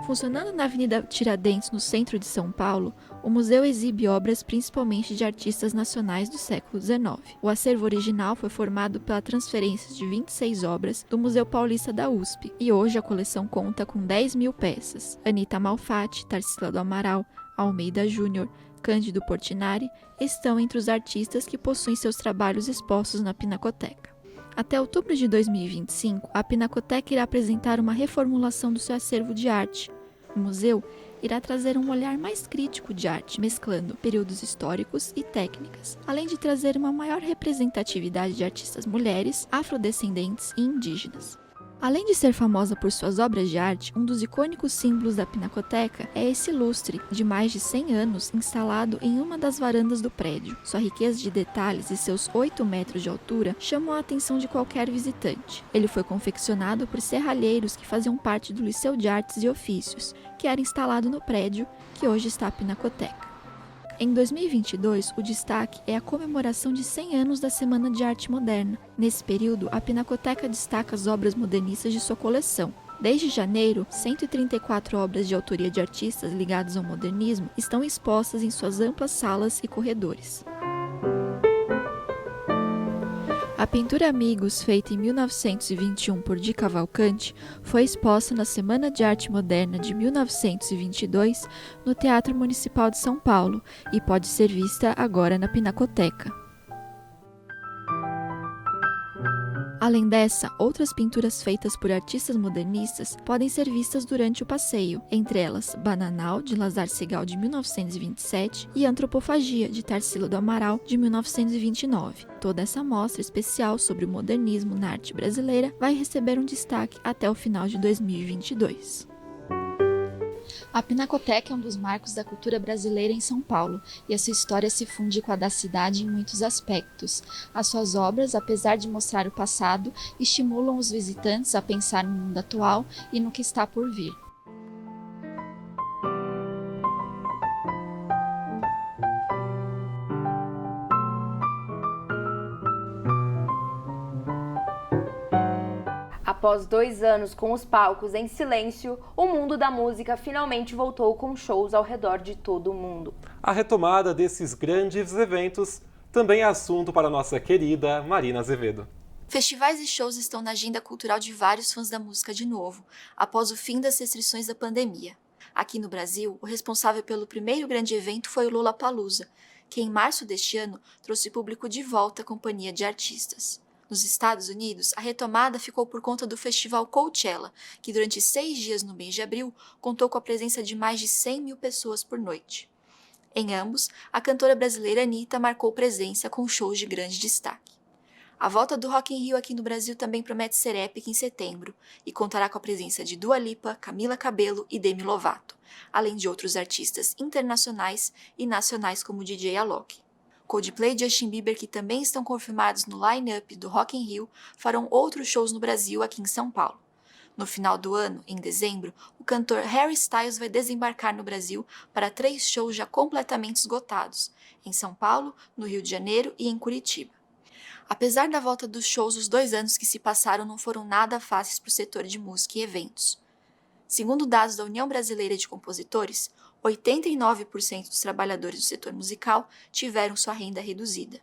Funcionando na Avenida Tiradentes, no centro de São Paulo, o museu exibe obras principalmente de artistas nacionais do século XIX. O acervo original foi formado pela transferência de 26 obras do Museu Paulista da USP, e hoje a coleção conta com 10.000 peças. Anita Malfatti, Tarsila do Amaral, Almeida Júnior, Cândido Portinari estão entre os artistas que possuem seus trabalhos expostos na Pinacoteca. Até outubro de 2025, a Pinacoteca irá apresentar uma reformulação do seu acervo de arte. O museu irá trazer um olhar mais crítico de arte, mesclando períodos históricos e técnicas, além de trazer uma maior representatividade de artistas mulheres, afrodescendentes e indígenas. Além de ser famosa por suas obras de arte, um dos icônicos símbolos da Pinacoteca é esse lustre, de mais de 100 anos, instalado em uma das varandas do prédio. Sua riqueza de detalhes e seus 8 metros de altura chamam a atenção de qualquer visitante. Ele foi confeccionado por serralheiros que faziam parte do Liceu de Artes e Ofícios, que era instalado no prédio que hoje está a Pinacoteca. Em 2022, o destaque é a comemoração de 100 anos da Semana de Arte Moderna. Nesse período, a Pinacoteca destaca as obras modernistas de sua coleção. Desde janeiro, 134 obras de autoria de artistas ligados ao modernismo estão expostas em suas amplas salas e corredores. A pintura Amigos, feita em 1921 por Di Cavalcanti, foi exposta na Semana de Arte Moderna de 1922 no Teatro Municipal de São Paulo e pode ser vista agora na Pinacoteca. Além dessa, outras pinturas feitas por artistas modernistas podem ser vistas durante o passeio, entre elas Bananal, de Lazar Segal, de 1927, e Antropofagia, de Tarsila do Amaral, de 1929. Toda essa mostra especial sobre o modernismo na arte brasileira vai receber um destaque até o final de 2022. A Pinacoteca é um dos marcos da cultura brasileira em São Paulo, e a sua história se funde com a da cidade em muitos aspectos. As suas obras, apesar de mostrar o passado, estimulam os visitantes a pensar no mundo atual e no que está por vir. Após 2 anos com os palcos em silêncio, o mundo da música finalmente voltou com shows ao redor de todo o mundo. A retomada desses grandes eventos também é assunto para nossa querida Marina Azevedo. Festivais e shows estão na agenda cultural de vários fãs da música de novo, após o fim das restrições da pandemia. Aqui no Brasil, o responsável pelo primeiro grande evento foi o Lollapalooza, que em março deste ano trouxe público de volta à companhia de artistas. Nos Estados Unidos, a retomada ficou por conta do festival Coachella, que durante 6 dias no mês de abril contou com a presença de mais de 100.000 pessoas por noite. Em ambos, a cantora brasileira Anitta marcou presença com shows de grande destaque. A volta do Rock in Rio aqui no Brasil também promete ser épica em setembro e contará com a presença de Dua Lipa, Camila Cabello e Demi Lovato, além de outros artistas internacionais e nacionais como DJ Alok. Coldplay e Justin Bieber, que também estão confirmados no line-up do Rock in Rio, farão outros shows no Brasil aqui em São Paulo. No final do ano, em dezembro, o cantor Harry Styles vai desembarcar no Brasil para 3 shows já completamente esgotados, em São Paulo, no Rio de Janeiro e em Curitiba. Apesar da volta dos shows, os 2 anos que se passaram não foram nada fáceis para o setor de música e eventos. Segundo dados da União Brasileira de Compositores, 89% dos trabalhadores do setor musical tiveram sua renda reduzida.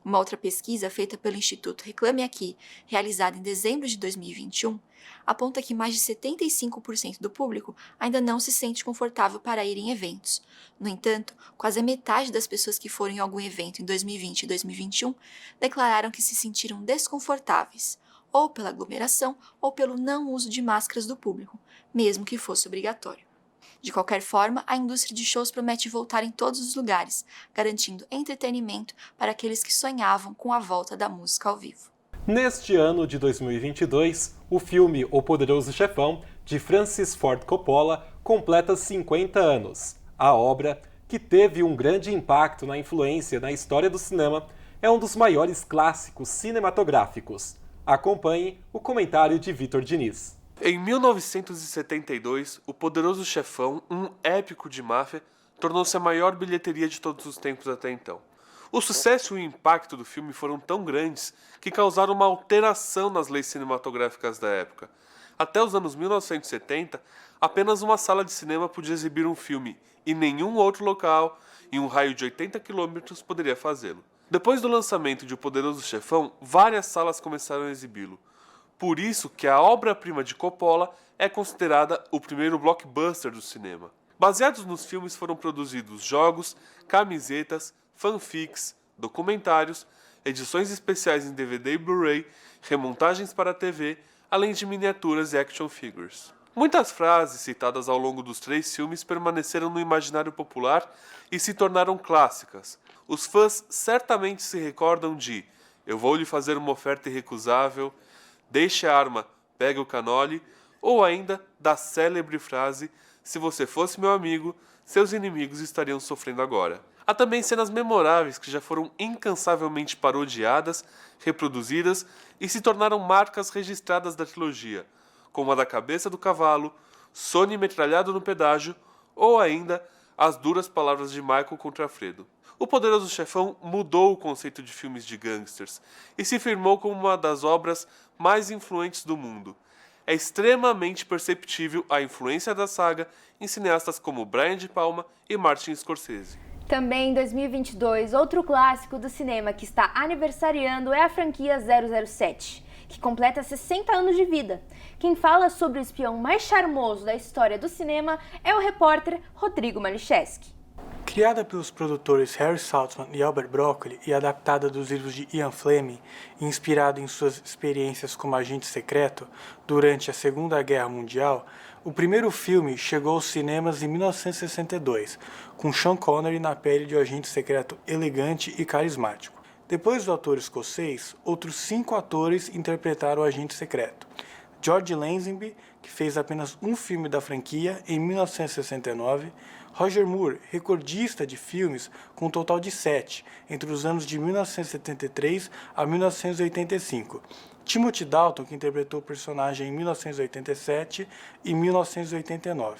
Uma outra pesquisa feita pelo Instituto Reclame Aqui, realizada em dezembro de 2021, aponta que mais de 75% do público ainda não se sente confortável para ir em eventos. No entanto, quase a metade das pessoas que foram em algum evento em 2020 e 2021 declararam que se sentiram desconfortáveis, ou pela aglomeração ou pelo não uso de máscaras do público, mesmo que fosse obrigatório. De qualquer forma, a indústria de shows promete voltar em todos os lugares, garantindo entretenimento para aqueles que sonhavam com a volta da música ao vivo. Neste ano de 2022, o filme O Poderoso Chefão, de Francis Ford Coppola, completa 50 anos. A obra que teve um grande impacto na influência na história do cinema, é um dos maiores clássicos cinematográficos. Acompanhe o comentário de Vitor Diniz. Em 1972, O Poderoso Chefão, um épico de máfia, tornou-se a maior bilheteria de todos os tempos até então. O sucesso e o impacto do filme foram tão grandes que causaram uma alteração nas leis cinematográficas da época. Até os anos 1970, apenas uma sala de cinema podia exibir um filme e nenhum outro local, em um raio de 80 km, poderia fazê-lo. Depois do lançamento de O Poderoso Chefão, várias salas começaram a exibi-lo. Por isso que a obra-prima de Coppola é considerada o primeiro blockbuster do cinema. Baseados nos filmes foram produzidos jogos, camisetas, fanfics, documentários, edições especiais em DVD e Blu-ray, remontagens para a TV, além de miniaturas e action figures. Muitas frases citadas ao longo dos 3 filmes permaneceram no imaginário popular e se tornaram clássicas. Os fãs certamente se recordam de "Eu vou lhe fazer uma oferta irrecusável", "Deixe a arma, pegue o canole", ou ainda da célebre frase "Se você fosse meu amigo, seus inimigos estariam sofrendo agora". Há também cenas memoráveis que já foram incansavelmente parodiadas, reproduzidas e se tornaram marcas registradas da trilogia, como a da cabeça do cavalo, Sony metralhado no pedágio ou ainda as duras palavras de Michael contra Fredo. O Poderoso Chefão mudou o conceito de filmes de gangsters e se firmou como uma das obras mais influentes do mundo. É extremamente perceptível a influência da saga em cineastas como Brian De Palma e Martin Scorsese. Também em 2022, outro clássico do cinema que está aniversariando é a franquia 007, que completa 60 anos de vida. Quem fala sobre o espião mais charmoso da história do cinema é o repórter Rodrigo Malicheski. Criada pelos produtores Harry Saltzman e Albert Broccoli e adaptada dos livros de Ian Fleming e inspirada em suas experiências como agente secreto durante a Segunda Guerra Mundial, o primeiro filme chegou aos cinemas em 1962, com Sean Connery na pele de um agente secreto elegante e carismático. Depois do ator escocês, outros 5 atores interpretaram o agente secreto. George Lazenby, que fez apenas um filme da franquia em 1969, Roger Moore, recordista de filmes com um total de 7, entre os anos de 1973 a 1985. Timothy Dalton, que interpretou o personagem em 1987 e 1989.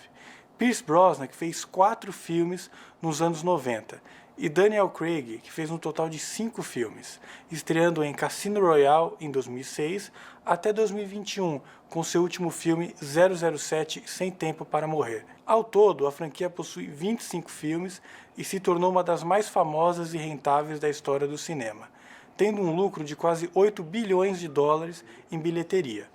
Pierce Brosnan, que fez 4 filmes nos anos 90. E Daniel Craig, que fez um total de 5 filmes, estreando em Cassino Royale em 2006 até 2021, com seu último filme 007 Sem Tempo para Morrer. Ao todo, a franquia possui 25 filmes e se tornou uma das mais famosas e rentáveis da história do cinema, tendo um lucro de quase 8 bilhões de dólares em bilheteria.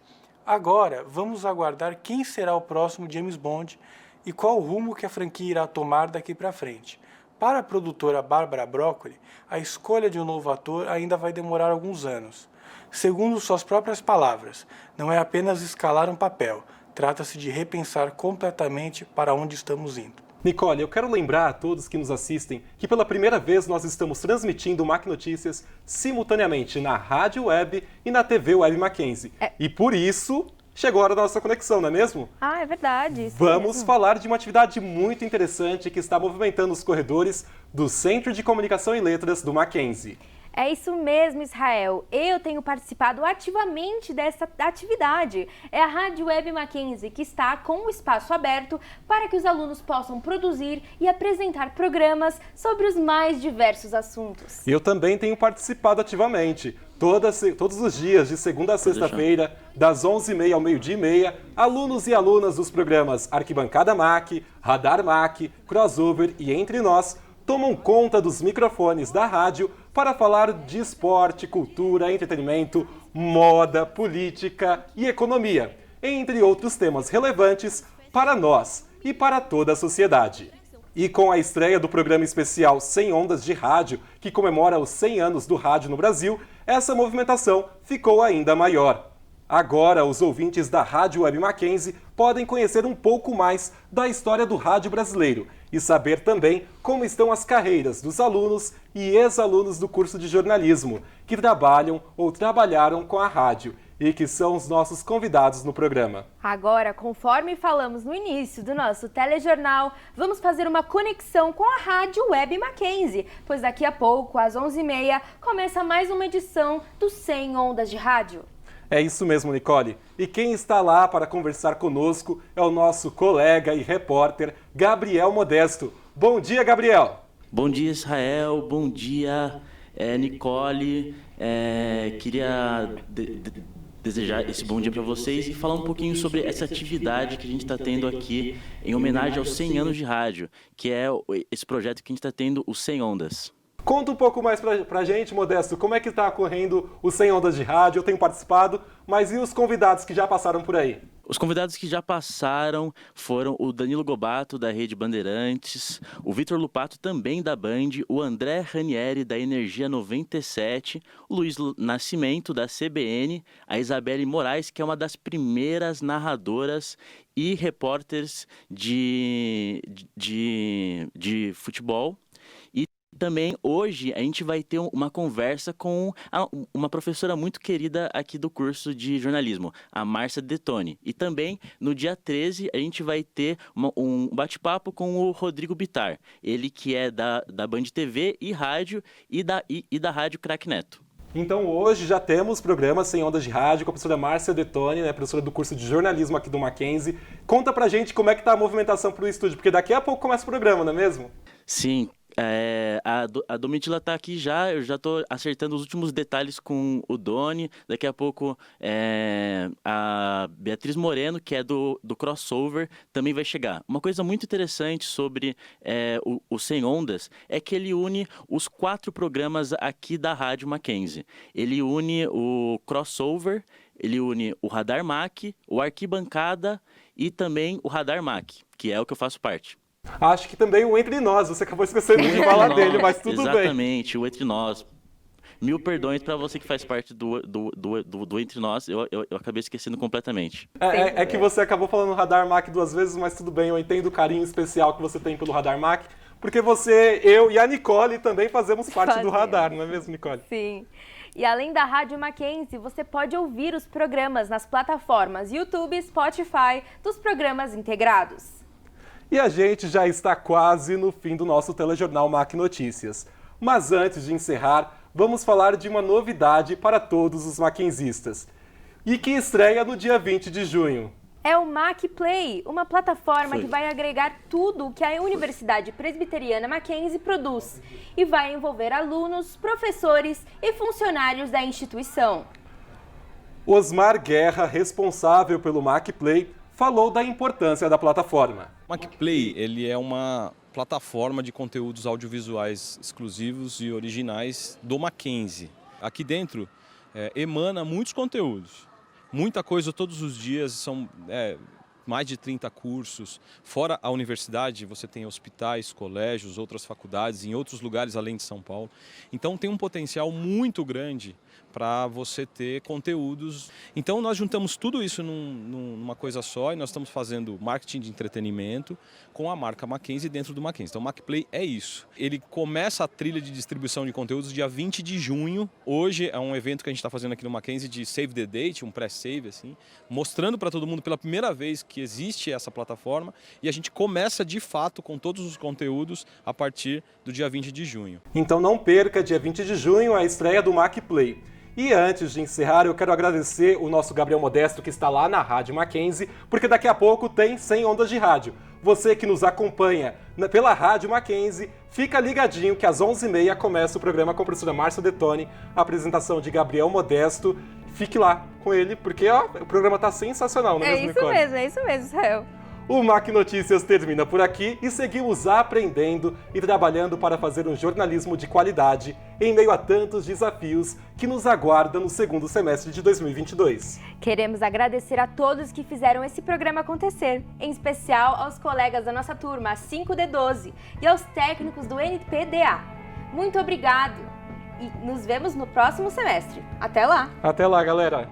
Agora, vamos aguardar quem será o próximo James Bond e qual o rumo que a franquia irá tomar daqui para frente. Para a produtora Barbara Broccoli, a escolha de um novo ator ainda vai demorar alguns anos. Segundo suas próprias palavras, não é apenas escalar um papel, trata-se de repensar completamente para onde estamos indo. Nicole, eu quero lembrar a todos que nos assistem que pela primeira vez nós estamos transmitindo o Mac Notícias simultaneamente na rádio web e na TV Web Mackenzie. E por isso chegou a hora da nossa conexão, não é mesmo? Ah, é verdade. Vamos falar de uma atividade muito interessante que está movimentando os corredores do Centro de Comunicação e Letras do Mackenzie. É isso mesmo, Israel. Eu tenho participado ativamente dessa atividade. É a Rádio Web Mackenzie que está com o espaço aberto para que os alunos possam produzir e apresentar programas sobre os mais diversos assuntos. Eu também tenho participado ativamente. Todos os dias, de segunda a sexta-feira, das 11h30 ao 12h30, alunos e alunas dos programas Arquibancada Mac, Radar Mac, Crossover e Entre Nós tomam conta dos microfones da rádio para falar de esporte, cultura, entretenimento, moda, política e economia, entre outros temas relevantes para nós e para toda a sociedade. E com a estreia do programa especial 100 Ondas de Rádio, que comemora os 100 anos do rádio no Brasil, essa movimentação ficou ainda maior. Agora, os ouvintes da Rádio Web Mackenzie podem conhecer um pouco mais da história do rádio brasileiro e saber também como estão as carreiras dos alunos e ex-alunos do curso de jornalismo que trabalham ou trabalharam com a rádio e que são os nossos convidados no programa. Agora, conforme falamos no início do nosso telejornal, vamos fazer uma conexão com a Rádio Web Mackenzie, pois daqui a pouco, às 11h30, começa mais uma edição do 100 Ondas de Rádio. É isso mesmo, Nicole. E quem está lá para conversar conosco é o nosso colega e repórter Gabriel Modesto. Bom dia, Gabriel! Bom dia, Israel. Bom dia, Nicole. Queria desejar esse bom dia para vocês e falar um pouquinho sobre essa atividade que a gente está tendo aqui em homenagem aos 100 anos de rádio, que é esse projeto que a gente está tendo, o 100 Ondas. Conta um pouco mais pra gente, Modesto, como é que está ocorrendo o 100 Ondas de Rádio? Eu tenho participado, mas e os convidados que já passaram por aí? Os convidados que já passaram foram o Danilo Gobato, da Rede Bandeirantes, o Vitor Lupato, também da Band, o André Ranieri, da Energia 97, o Luiz Nascimento, da CBN, a Isabelle Moraes, que é uma das primeiras narradoras e repórteres de futebol. E também hoje a gente vai ter uma conversa com uma professora muito querida aqui do curso de jornalismo, a Márcia Detoni. E também no dia 13 a gente vai ter um bate-papo com o Rodrigo Bittar, ele que é da Band TV e Rádio e da Rádio Crack Neto. Então hoje já temos programa 100 Ondas de Rádio com a professora Márcia Detoni, professora do curso de jornalismo aqui do Mackenzie. Conta pra gente como é que tá a movimentação pro estúdio, porque daqui a pouco começa o programa, não é mesmo? Sim. A Domitila está aqui já, eu já estou acertando os últimos detalhes com o Doni. Daqui a pouco a Beatriz Moreno, que é do crossover, também vai chegar. Uma coisa muito interessante sobre o 100 Ondas é que ele une os 4 programas aqui da Rádio Mackenzie. Ele une o crossover, ele une o Radar Mac, o Arquibancada e também o Radar Mac, que é o que eu faço parte. Acho que também o Entre Nós, você acabou esquecendo de falar dele, mas tudo bem. Exatamente, o Entre Nós. Mil perdões para você que faz parte do Entre Nós, eu acabei esquecendo completamente. É que você acabou falando Radar Mac 2 vezes, mas tudo bem, eu entendo o carinho especial que você tem pelo Radar Mac, porque você, eu e a Nicole também fazemos parte do Radar, não é mesmo, Nicole? Sim. E além da Rádio Mackenzie, você pode ouvir os programas nas plataformas YouTube e Spotify dos programas integrados. E a gente já está quase no fim do nosso telejornal Mac Notícias. Mas antes de encerrar, vamos falar de uma novidade para todos os mackenzistas. E que estreia no dia 20 de junho. É o Mac Play, uma plataforma que vai agregar tudo o que a Universidade Presbiteriana Mackenzie produz e vai envolver alunos, professores e funcionários da instituição. Osmar Guerra, responsável pelo Mac Play, falou da importância da plataforma. O MacPlay, ele é uma plataforma de conteúdos audiovisuais exclusivos e originais do Mackenzie. Aqui dentro emana muitos conteúdos, muita coisa todos os dias, são mais de 30 cursos. Fora a universidade, você tem hospitais, colégios, outras faculdades, em outros lugares além de São Paulo. Então tem um potencial muito grande para você ter conteúdos. Então nós juntamos tudo isso numa coisa só e nós estamos fazendo marketing de entretenimento com a marca Mackenzie dentro do Mackenzie. Então o MacPlay é isso. Ele começa a trilha de distribuição de conteúdos dia 20 de junho. Hoje é um evento que a gente está fazendo aqui no Mackenzie de Save the Date, um pré-save, assim, mostrando para todo mundo pela primeira vez que existe essa plataforma e a gente começa de fato com todos os conteúdos a partir do dia 20 de junho. Então não perca, dia 20 de junho, a estreia do MacPlay. E antes de encerrar, eu quero agradecer o nosso Gabriel Modesto, que está lá na Rádio Mackenzie, porque daqui a pouco tem 100 Ondas de Rádio. Você que nos acompanha pela Rádio Mackenzie, fica ligadinho que às 11h30 começa o programa com a professora Márcia Detoni, a apresentação de Gabriel Modesto. Fique lá com ele, porque o programa está sensacional, não é mesmo, Nicole? É isso mesmo, Israel. O Mac Notícias termina por aqui e seguimos aprendendo e trabalhando para fazer um jornalismo de qualidade em meio a tantos desafios que nos aguardam no segundo semestre de 2022. Queremos agradecer a todos que fizeram esse programa acontecer, em especial aos colegas da nossa turma, a 5D12, e aos técnicos do NPDA. Muito obrigado e nos vemos no próximo semestre. Até lá! Até lá, galera!